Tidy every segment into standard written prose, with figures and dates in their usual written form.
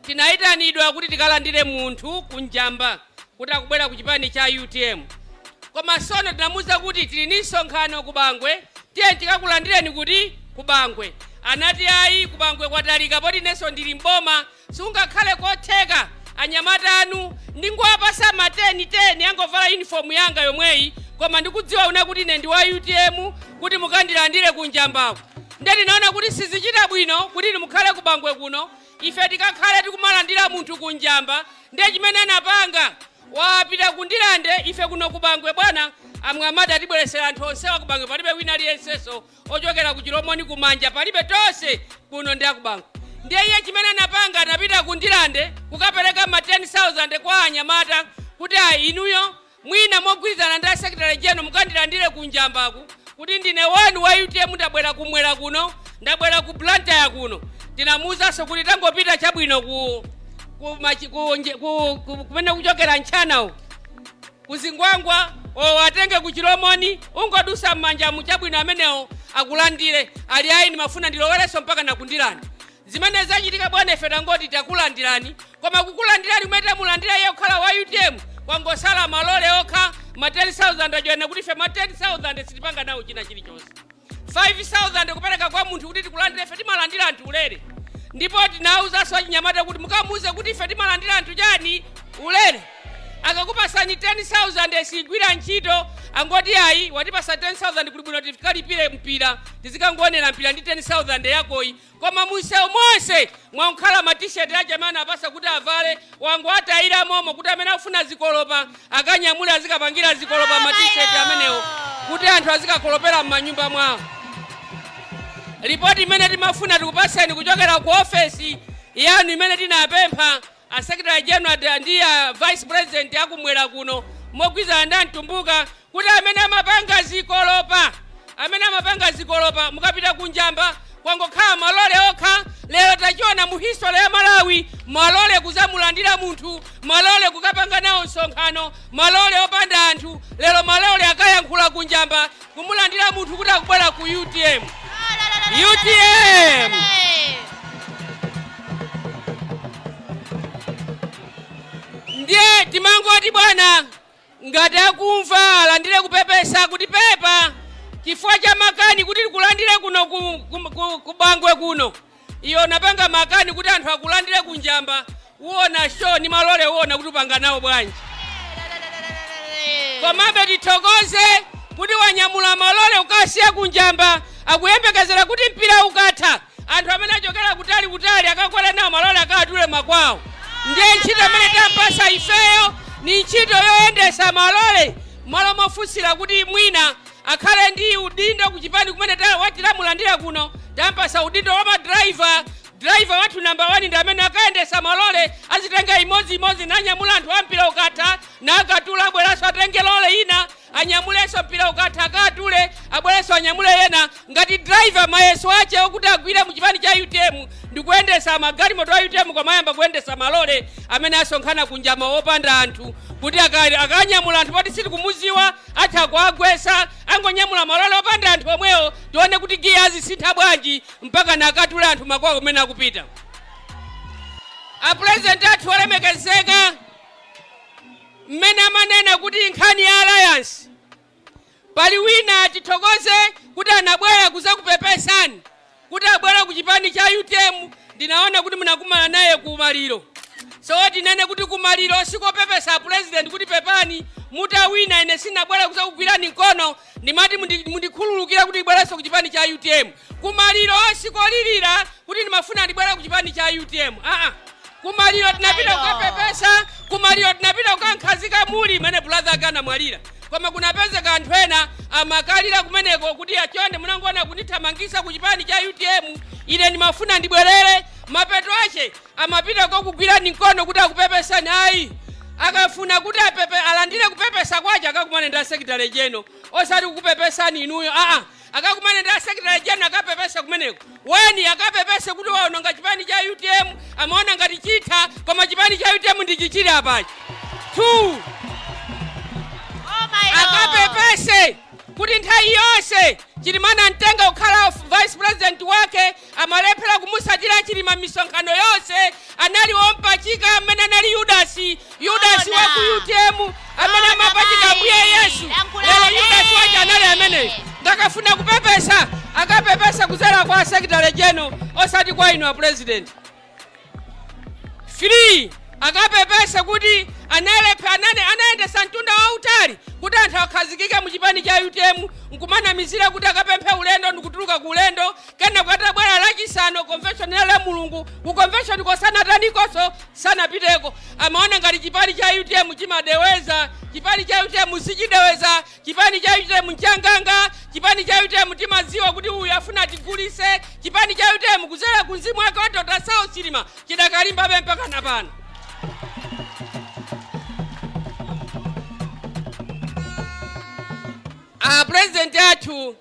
tinaitanidwa kuti tikalandire munthu kunjamba kuti akubwera ku chipani cha UTM. Koma sono tinamuza kuti tili ni msonkhano kubangwe, tiye tikakulandireni kuti kubangwe. Anati ayi kubangwe kwatalika poti neso ndili mboma sungakhale kotheka anyamata anu ndingowapasa ma 10 yangovala uniform yanga yomweyi koma ndikudziwa una kuti ine ndi wa UTM kuti mukandilandire kunjambako. Ndeti naona kuti sizichita bwino kuti mukhale kubangwe kuno ife tikakhale tikumalandira munthu kunjamba ndiye chimene Anapanga wapita kundilande ife kuno kubangwe bwana amwamada atibweresera anthu onsewa kubangwe palibe wina aliyenseso ochokera ku Chilomoni kumanja palibe tonse kuno ndi akubangwe. Ndiye iye chimene Anapanga anapita kundilande kukapereka ma 10,000 kwa anyamata kuti inuyo mwina mogwirizana ndi secretary general mukandilandire kunjambaku kuti ndine wanu wa UTM ndabwera kumwera kuno ndabwera ku Blantyre kuno. Tinamuzaso kuti tangopita chabwino kumene kuchokera nchanawo kuzingwangwa watenge ku Chilomoni ungodusa mmanja muchabwino amenewo akulandire ali ayi ndimafuna ndilowereso mpaka nakundilani. Zimene zachitika bwana ife tangoti takulandirani koma kukulandirani kumene mulandira iye kukhala wa UTM kwangosala malole okha ma 10,000 ajoyena kuti ife ma 10,000 sitipanga nawo china chilichonse. 5,000 kupereka kwa munthu kuti tikulandire ife timalandira anthu ulere. Ndipo tinauzaso achinyamata kuti mukamuze kuti ife timalandira anthu chani ulere. Akakupasani 10,000 sigwira ntchito angoti ayi watipasa 10,000 kuti bwino tikalipire mpira tizikangonera mpira ndi 10,000 yakoyi koma munsewu monse mwankhala ma t-shirt aja amene apasa kuti avale wangu atayira momo kuti amene afuna zikolopa akanyamule azikapangira zikolopa ma t-shirt amenewo kuti anthu azikakolopera m'manyumba mwawo. Ripoti imene timafuna tikupaseni kuchokera ku ofesi yanu imene tinapempha a secretary general ndi a vice president akumwera kuno mogwizana ndi Antumbuka kuti amene amapanga zikolopa mukapita kunjamba kwangokhala malole okha. Lero tachiona mu history ya Malawi malole kuzamulandira munthu malole kukapanga nawo msonkhano malole opanda anthu lero malole akayankhula kunjamba kumulandira munthu kuti akubwera ku UTM. UTM ndiye timangoti bwana ngati akumva alandire kupepesa kuti pepa chifukwa cha makani kuti tikulandire kuno kubangwe kuno iyo napanga makani kuti anthu akulandire kunjamba uona show ni malole uona kuti upanga nawo bwanji. Komabe tithokoze kuti wanyamula malole ukasiya kunjamba akuyembekezera kuti mpira ukatha anthu amene achokera kutali akakwera nawo malole akatule makwawo. Ndiye ntchito amene tampasa ifeyo ni ntchito yoyendesa malole malo mofunsira kuti mwina akhale ndi udindo kuchipani kumene watilamulandira kuno tampasa udindo wa driver wathu number 1 ndi amene akayendesa malole azitenga imodzi nanyamula anthu ampira ukatha nakatula abweranso atenge lole ina anyamuleso mpira ukatha akatule abweranso anyamule yena ngati driver mayeso ache okuti agwire mu chipani cha UTM ndikuyendesa magalimoto a UTM kwamayamba kuyendesa malole amene asonkhana kunjamba opanda anthu kuti akanyamula anthu poti sitikumuziwa atha kuagwesa angonyamula malole opanda anthu omwewo tione kuti giyazi sitha bwanji mpaka nakatula anthu makwawo kumene akupita. A president athu olemekezeka mmene amanena kuti Nkhani ya Alliance pali wina tithokoze kuti anabwera kuzakupepesani kuti abwera ku chipani cha UTM. Ndinaona kuti munakumana naye ku Maliro so tinene kuti ku Maliro sikopepesa president kuti pepani mutawina ine sinabwera kuzakugwirani mkono ndimati mundikhululukira kuti ibwereso ku chipani cha UTM. Ku Maliro sikolirira kuti ndimafuna ndibwera ku chipani cha UTM. Ku Maliro tinapita kukapepesa ku Maliro tinapita kukankhazika muli mene brother kana mwalira koma kunapezeka anthu ena amakalira kumeneko kuti achonde munangona kunithamangisa ku chipani cha UTM ine ndimafuna ndibwerere mapeto ache amapita kokugwirani mkono kuti akupepesani ayi akafuna kuti alandire kupepesa kwache akakumane ndi secretary general osati kukupepesani inuyo akakumane ndi secretary general akapepesa kumeneko weni akapepese kuti waononga chipani cha UTM amaona ngati chitha koma chipani cha UTM ndichichiri apachi 2 akapepese kuti nthawi yonse Chilimana Ntenga ukhala vice president wake amalephera kumusatira Chilima misonkhano yonse anali wompachika amene anali Yudasi wa ku UTM amene amapachika mbuye Yesu lero Yudasi waje anali amene ndakafuna kupepesa akapepesa kuzera kwa secretary general osati kwa inu a president free akapepesa kuti anaende santunda wa utali kuti anthu akhazikike mu chipani cha UTM nkumana mizira kuti akapemphe ulendo ndikutuluka ku ulendo kena kukata bwera lachisanu convention ya Mulungu ku convention kosanatanikoso sanapiteko amaona ngati chipani cha UTM chimadeweza chipani cha UTM sichideweza chipani cha UTM nchanganga chipani cha UTM timaziwa kuti uyu afuna tigulise chipani cha UTM kuzera kunzimu wake watota South Chilima chidakalimba mpaka napano. President yathu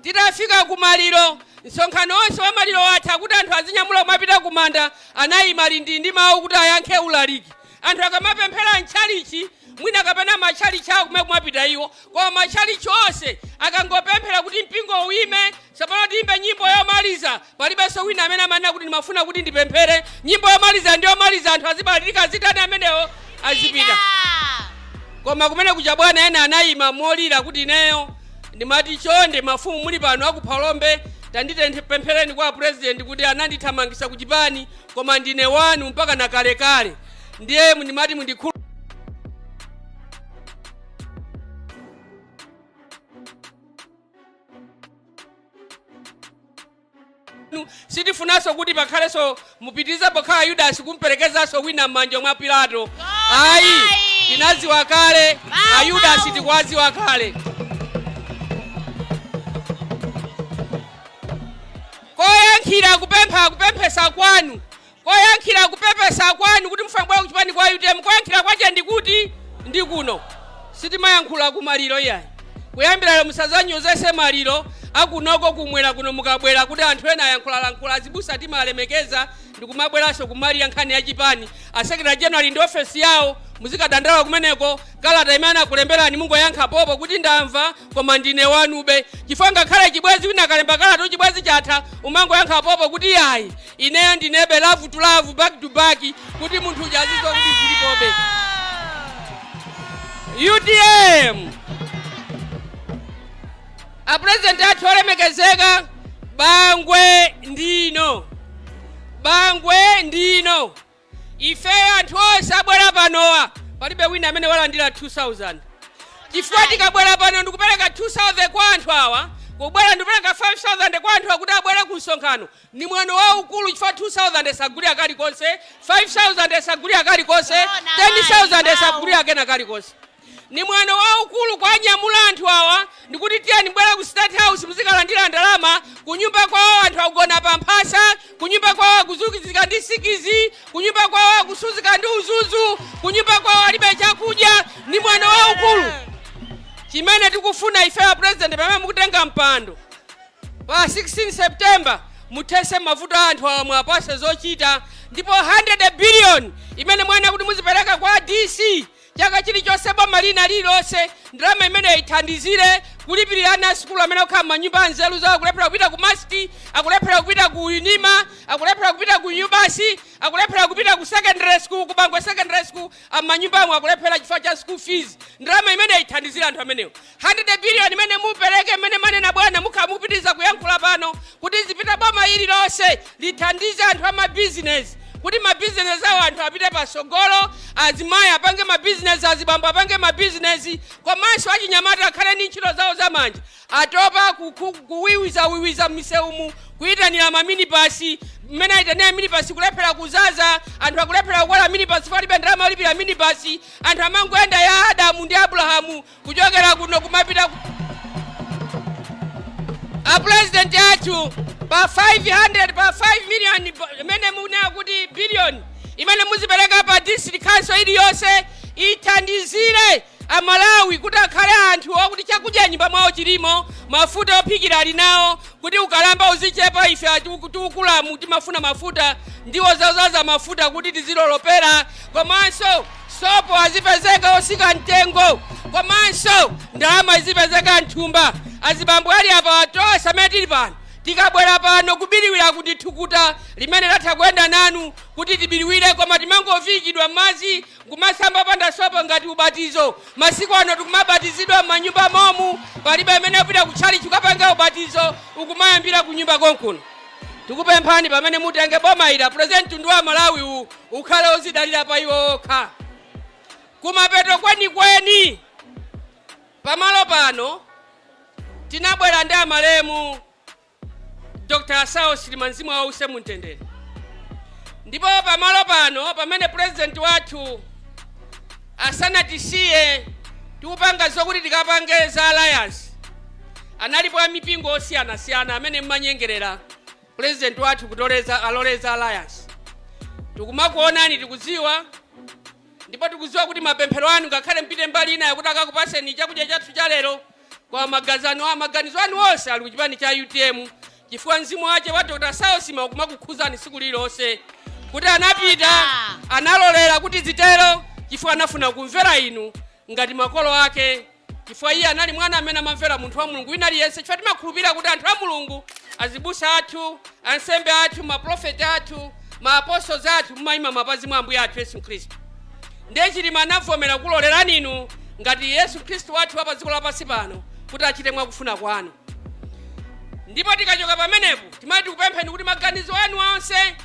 titafika kumaliro nsonkhano onse wa maliro watha kuti anthu azinyamula kumapita kumanda anayima ndi mawu kuti ayankhe ulaliki anthu akamapemphera mtchalichi mwina kapena matchalichi awo kumene kumapita iwo koma matchalichi onse akangopemphera kuti mpingo uime sapano tiyimbe nyimbo yomaliza palibenso wina amene amanena kuti ndimafuna kuti ndipemphere nyimbo yomaliza ndi yomaliza anthu azibalirika zitani amenewo azipita koma kumene kuja bwana ena anayima molira kuti ineyo ndimati chonde mafumu muli pano akuphalombe tandite pemphereni kwa president kuti anandithamangisa ku chipani koma ndine wanu mpaka na kale ndiye ndimati mundikhulu sitifunaso kuti pakhaleso mupitiza pokhala Yudasi kumperekezaso wina m'manja mwa Pilato ayi tinaziwa kale Ayudasi tikwaziwa kale koyankhira kupemphesa kwanu koyankhira kupepesa kwanu kuti mufambwe kuchipani kwa UTM koyankhira kwache ndikuti ndi kuno sitimayankhula kumaliro yayi kuyambira lero musazanyozese maliro akunoko kumwera kuno mukabwera kuti anthu ena ayankhula azibusa timalemekeza ndikumabweranso kumalira nkhani ya chipani a secretary general ndi office yawo muzikadandala kumeneko kalata imene akulemberani mungoyankha popo kuti ndamva koma ndine wanube chifukwa ngakhale chibwezi wina akalemba kalata chibwezi chatha umangoyankha popo kuti yayi ineyo ndinebe love to love back to back kuti munthu uja azizo kuti zilipobe UTM a president athu olemekezeka bangwe ndino ife anthu onse abwera panowa palibe wina amene walandira 2000 chifukwa tikabwera pano ndikupereka 2000 kwa anthu awa kubwera ndikupereka 5000 kwa anthu akuti abwere ku msonkhano ni mwano waukulu chifukwa 2000 esagulira kalikonse 5000 esagulira kalikonse 10000 esagulira kena kalikonse ni mwano waukulu kwa nyamula anthu awa ndikuti tiyeni bwera ku State House muzikalandira ndalama kunyumba kwawo anthu akugona pamphasa kunyumba kwawo akuzukizika ndi sikizi kunyumba kwawo akusuzika ndi uzuzu kunyumba kwawo alibe chakudya ni mwano waukulu chimene tikufuna ife a president pamene mukutenga mpando pa 16 September muthese mavuto anthu awa mwapase zochita ndipo 100 billion imene mwana kuti muzipereka kwa DC chaka chilichonse boma lina lililonse ndalama imene ithandizire kulipirana sikulu amene okhala manyumba anzeru zawo akulephera kupita ku Masiti akulephera kupita ku Unima akulephera kupita ku Nyubasi akulephera kupita ku secondary school ku Bangwe secondary school amanyumba amwe akulephera chifukwa cha school fees ndalama imene ithandizire anthu amenewo 100 billion imene mupereke imene manena bwana mukhamupitiza kuyankhula pano kuti zipita boma ililonse lithandize anthu ama business kuti ma business awo anthu apite pasogolo azimayi apange ma business azibambo apange ma business komanso achinyamata akhale ndi ntchito zawo zamanja atopa kuwiwiza m'misewumu kuyitanira ma minibasi mmene ayitanira minibasi kulephera kuzaza anthu akulephera kukwera minibasi palibe ndalama yolipira minibasi anthu amangoyenda ya Adamu ndi Abrahamu kuchokera kuno kumapita a president yathu pa 5 million imene muna kuti billion imene muzipereka pa district council iliyonse ithandizire amalawi kuti akhale anthu okuti chakudya nyumba mwawo chilimo mafuta ophikira ali nawo kuti ukalamba uzichepa ife tikukulamu timafuna mafuta ndiwo zazaza mafuta kuti tizilolopera komanso sopo azipezeka osika mtengo komanso ndalama zipezeka nthumba. Azibambo ali apa atosa metili pano tikabwera pano kubiriwira kuti thukuta limene latha kuyenda nanu kuti tibiriwire koma timangovikidwa m'madzi kumasamba panda sopo ngati ubatizo. Masiku ano tikumabatizidwa m'manyumba momu, palibe amene apita kutchali chikapanga ubatizo ukumayambira ku nyumba konkuno. Tikupemphani pamene mutenge boma ila President Tundu wa Malawi ukhale uzidalira pa iwo okha. Kumapeto kweni pamalo pano tinabwera ndi amalemu Dr. Sao Chilima mzimu wause mumtendere. Ndipo pamalo pano pamene president wathu asanatisiye tikupanga zokuti tikapange za alliance, analipo amipingo osiyana-siyana amene mmanyengerera president wathu aloleza alliance. Tikumakuonani tikudziwa, ndipo tikudziwa kuti mapemphero anu ngakhale mpite mbali ina yakuti akakupaseni chakudya chathu cha lero kwa maganizo anu onse ali kuchipani cha UTM chifukwa mzimu wache wa Dr. Sao Chilima kumakukhuzani siku lilonse kuti anapita analolera kuti zitero chifukwa anafuna kumvera inu ngati makolo ake, chifukwa iye anali mwana amene amamvera munthu wa Mulungu wina aliyense. Chifukwa timakhulupirira kuti anthu a Mulungu, azibusa athu, ansembe athu, maprofeti athu, maapostles athu mmayima mapazi mwa Ambuye athu Yesu Khristu. Ndiye Chilima anavomera kulolerani inu ngati Yesu Khristu wathu wa pa dziko lapansi pano kuti achite mwakufuna kwanu. Ndipo tikachoka pamenepo timati tikupempheni kuti maganizo anu onse,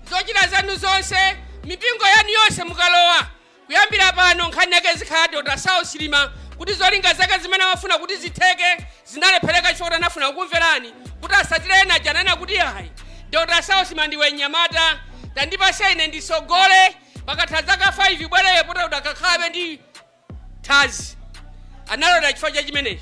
zochita zanu zonse, mipingo yanu yonse mukalowa kuyambira pano nkhani yake zikhala Dr. Sao Chilima kuti zolinga zake zimene amafuna kuti zitheke zinalephereka chifukwa anafuna kukumverani kuti asatire ena janena kuti hayi Dr. Sao Chilima ndiwe nyamata tandipase ine ndisogole pakatha zaka 5 bwereyo pota udakakhabe ndi thazi. Analola chifukwa cha chimenecho.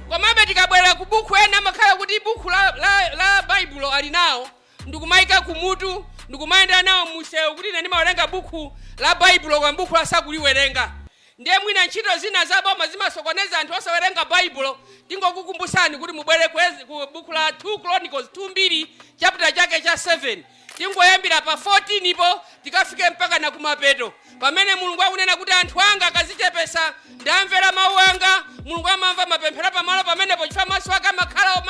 Komabe tikabwera ku buku ena makhala kuti buku la Bible ali nawo ndikumayika kumutu ndikumayenda nawo musewu kuti ine ndimawerenga buku la Bible kwa buku la sakuliwerenga. Ndiye mwina ntchito zina zaboma zimasokoneza anthu osawerenga Bible. Tingokukumbusani kuti mubwere ku buku la 2 Chronicles 2:2 chapter chake cha 7. Tingoyambira pa 14 ipo tikafike mpaka na kumapeto pamene Mulungu akunena kuti anthu anga akazichepesa ndamvera mawu anga. Mulungu amamva mapemphero pamalo pamenepo chifukwa maso ake amakhala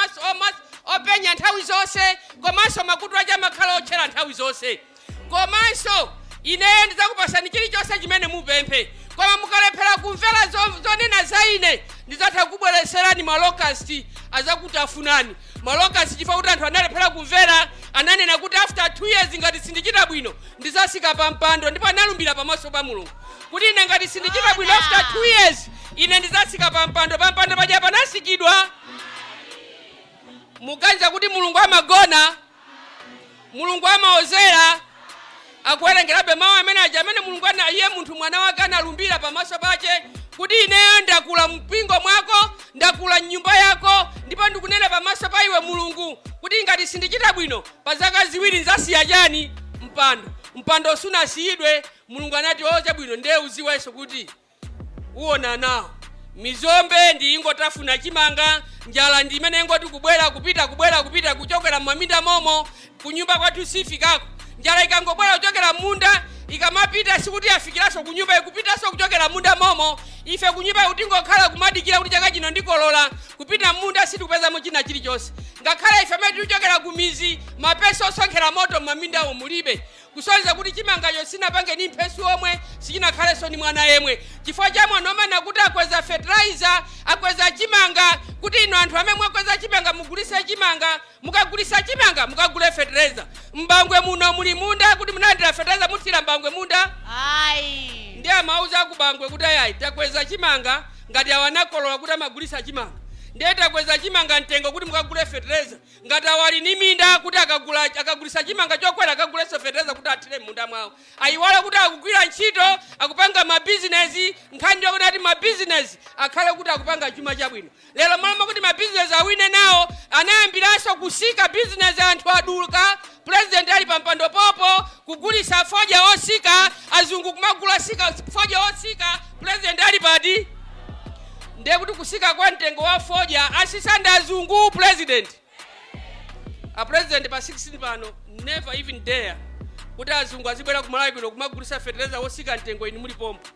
openya nthawi zonse, komanso makutu ake amakhala otchera nthawi zonse. Komanso ineyo ndidzakupasani chilichonse chimene mupemphe, koma mukalephera kumvera zonena za ine ndidzatha kubwereserani malokasti azakutafunani. Malokasti chifukwa kuti anthu analephera kumvera, ananena kuti after 2 years ngati sindichita bwino ndizasika pa mpando, ndipo analumbira pamaso pa Mulungu kuti ine ngati sindichita bwino after 2 years ine ndizasika pa mpando paja panasikidwa. Muganiza kuti Mulungu amagona, Mulungu amaozera, akuwerengerabe mawu amene aja amene Mulungu iye munthu mwana wake analumbira pamaso pache kuti ineyo ndakula mpingo mwako, ndakula nyumba yako, ndipo ndikunena pamaso pa iwe Mulungu kuti ngati sindichita bwino pa zaka ziwiri nzasiya chani mpando sunasiyidwe. Mulungu anati ocha bwino ndiye uziwenso kuti uona nawo mizombe ndi ingotafuna chimanga, njala ndi imene ingoti kubwera kupita kuchokera mmaminda momo kunyumba kwathu sifikako. Njala ikangobwera kuchokera munda ikamapita sikuti afikiranso kunyumba ikupitanso kuchokera munda momo. Ife kunyumba utingokhala kumadikira kuti chaka chino ndikolola kupita munda sitikupezamo china chilichonse. Ngakhale ife amene tichokera kumizi mapeso osonkhera moto mmaminda mulibe, kusonyeza kuti chimangacho sinapange ni mphesi omwe sichinakhalenso ni mwana yemwe. Chifukwa cha mwana omwe kuti akweza fertilizer, akweza chimanga, kuti ino anthu amene mwakweza chimanga mugulise chimanga, mukagulisa chimanga mukagule fertilizer. Mbangwe muno muli munda kuti munalandira fertilizer muthira mbangwe munda? Ayi. Ndiye amauza kubangwe kuti ayi takweza chimanga ngati awanakolola kuti amagulisa chimanga. Ndiye takweza chimanga mtengo kuti mukagule fertilizer. Ngati awali ni minda kuti akagulisa chimanga chokwera akaguleso fertilizer kuti athire munda mwawo. Ayiwala kuti akugwira ntchito, akupanga mabizinesi, nkhani yoti ati mabizinesi akhale kuti akupanga chuma chabwino. Lero mama kuti mabizinesi awine nawo anayambiranso kusika bizinesi anthu aduluka. President ali pampando popo kugulisa foja osika, azungu kumagula sika foja osika, president ali padi. Ndiye kuti kusika kwa mtengo wa foja asisanda azungu president. A president pa 16 pano never even dare kuti azungu azibwera ku Malawi kuno kumagulisa fertilizer osika mtengo ini muli pompo.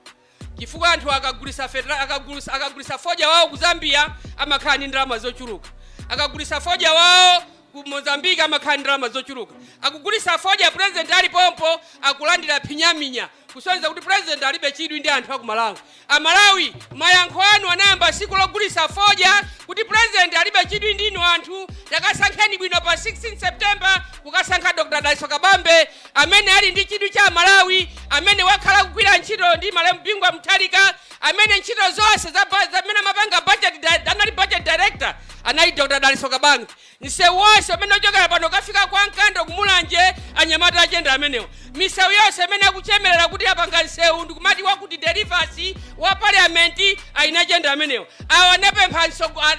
chifukwa anthu akagulisa foja wawo ku Zambia amakhala ndi ndalama zochuluka, akagulisa foja wawo ku Mozambique amakhala ndi ndalama zochuluka, akugulisa foja president ali pompo akulandira pinyaminya kusonyeza kuti president alibe chidwi ndi anthu aku Malawi. Amalawi mayankho anu anayamba siku logulisa foja kuti president alibe chidwi ndinu anthu. Takasankheni bwino pa 16 September kukasankha Dr. Daliso Kabambe amene ali ndi chidwi cha Malawi, amene wakhala kugwira ntchito ndi Malemu Bingwa Mutharika, amene ntchito zonse zamene amapanga budget, anali budget director anali Dr. Daliso Kabambe. Msewu wonse amene ochokera pano kafika kwa Nkando kumulanje anyamata achenda amenewo. Misewu yonse amene akuchemerera kuti apanga nsewu ndikumati wakuti delivers wa parliament ainachenda amenewo. Awa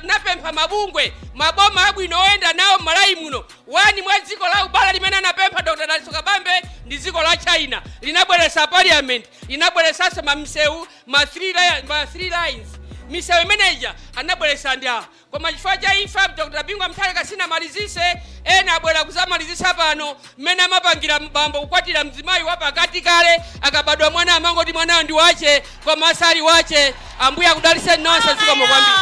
napempha mabungwe maboma abwino oyenda nawo Malawi muno. Wani mwa dziko la ubala limene anapempha Dr. Daliso Kabambe ndi dziko la China. Linabweresa parliament, linabweresanso mamisewu ma 3 lines. Misewu imeneja anabweresa ndi awa. Koma chifukwa cha imfa Dr. Bingwa Mutharika sinamalizise, ena abwera kuzamalizisa pano mmene amapangira mbambo kukwatira mzimayi wapakati kale akabadwa mwana amangoti mwana ndi wache koma asali wache. Ambuya kudaliseni nonse zikomo kwambiri.